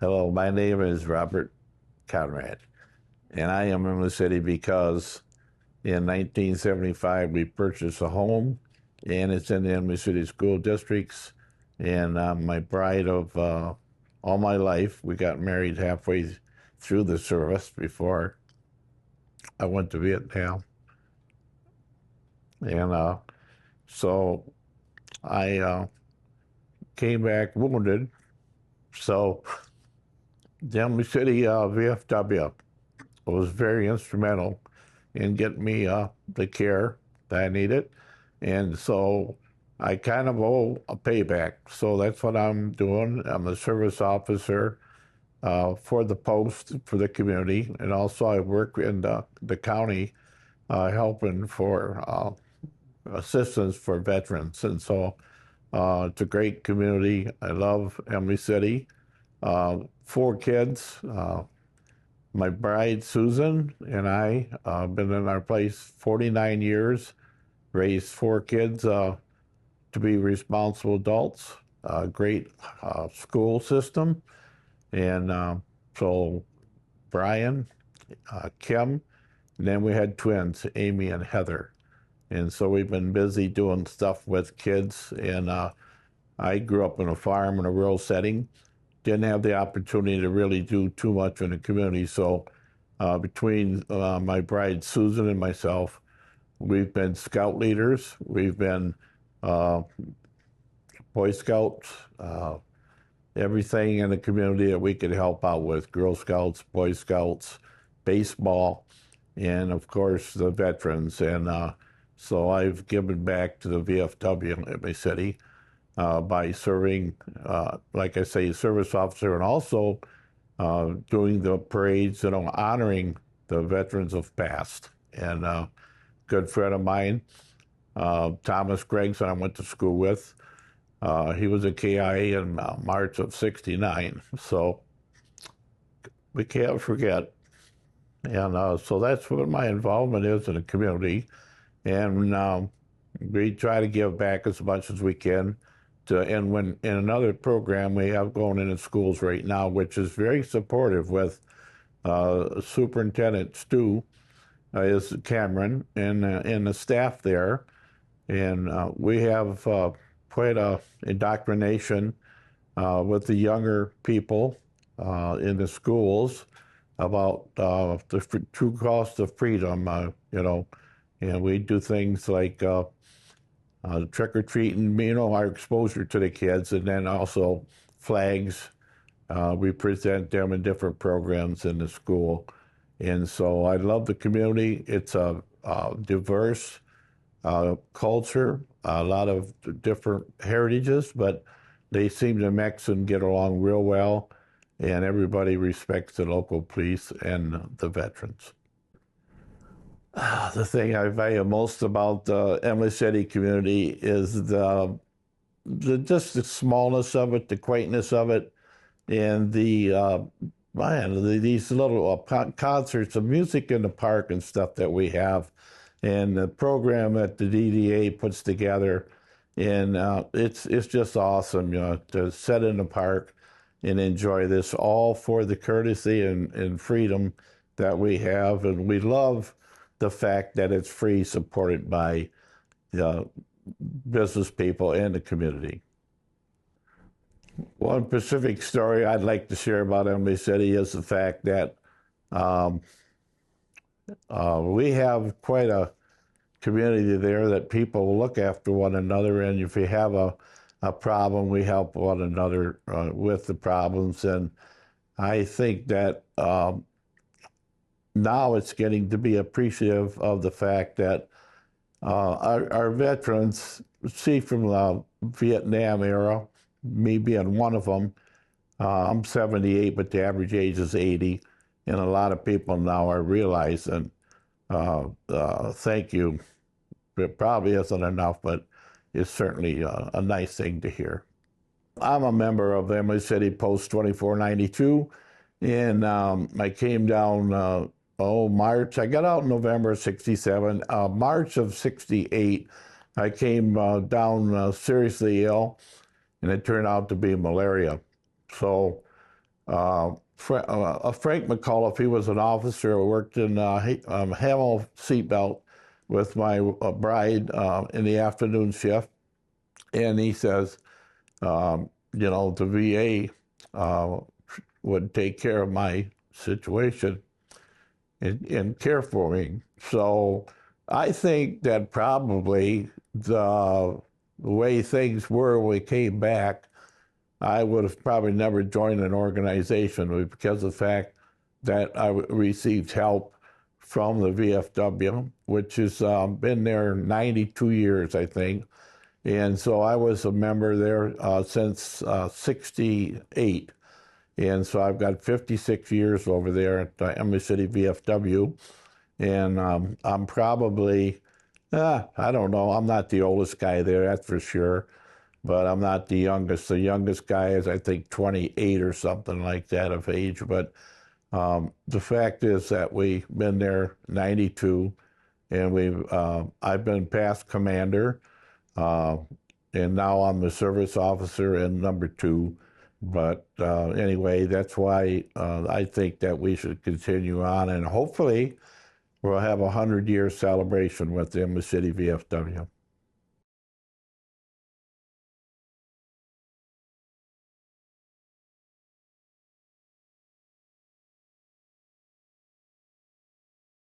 Hello, my name is Robert Conrad, and I am in the city because in 1975 we purchased a home, and it's in the Imlay City School Districts. And I'm my bride of all my life. We got married halfway through the service before I went to Vietnam, and so I came back wounded. So the Imlay City VFW was very instrumental in getting me the care that I needed. And so I kind of owe a payback. So that's what I'm doing. I'm a service officer for the post, for the community. And also I work in the county helping for assistance for veterans. And so it's a great community. I love Emily City. Four kids. My bride, Susan, and I been in our place 49 years, raised four kids to be responsible adults, great school system. And so Brian, Kim, and then we had twins, Amy and Heather. And so we've been busy doing stuff with kids. And I grew up on a farm in a rural setting, didn't have the opportunity to really do too much in the community. So between my bride Susan and myself, we've been scout leaders. We've been uh, Boy Scouts, everything in the community that we could help out with. Girl Scouts, Boy Scouts, baseball, and of course the veterans. And so I've given back to the VFW in my city by serving, like I say, service officer, and also doing the parades, honoring the veterans of past. And good friend of mine, Thomas Gregson, I went to school with. He was a KIA in March of '69, so we can't forget. And so that's what my involvement is in the community. And we try to give back as much as we can. And when in another program we have going into schools right now, which is very supportive with Superintendent Stu, is Cameron, and the staff there. And we have quite a indoctrination with the younger people in the schools about the true cost of freedom, and we do things like trick or treating, our exposure to the kids, and then also flags. We present them in different programs in the school. And so I love the community. It's a diverse culture, a lot of different heritages, but they seem to mix and get along real well. And everybody respects the local police and the veterans. The thing I value most about the Imlay City community is just the smallness of it, the quaintness of it, and these little concerts of music in the park and stuff that we have, and the program that the DDA puts together, and it's just awesome, to sit in the park and enjoy this, all for the courtesy and freedom that we have, and we love the fact that it's free, supported by the business people and the community. One specific story I'd like to share about Imlay City is the fact that um, we have quite a community there that people look after one another, and if you have a problem, we help one another with the problems. And I think that now it's getting to be appreciative of the fact that our veterans see from the Vietnam era, me being one of them. I'm 78, but the average age is 80, and a lot of people now are realizing, thank you. It probably isn't enough, but it's certainly a nice thing to hear. I'm a member of Imlay City Post 2492, and I came down, March. I got out in November of '67. March of '68, I came down seriously ill, and it turned out to be malaria. So Frank McCullough, he was an officer who worked in Hamel seatbelt with my bride in the afternoon shift. And he says, the VA would take care of my situation and care for me. So I think that probably the way things were when we came back, I would have probably never joined an organization because of the fact that I received help from the VFW, which has been there 92 years, I think. And so I was a member there since 68. And so I've got 56 years over there at Imlay City VFW. And I'm probably, I don't know, I'm not the oldest guy there, that's for sure. But I'm not the youngest. The youngest guy is, I think, 28 or something like that of age. But the fact is that we've been there 92, and I've been past commander, and now I'm the service officer and number 2. But anyway, that's why I think that we should continue on, and hopefully we'll have a 100-year celebration with the Imlay City VFW.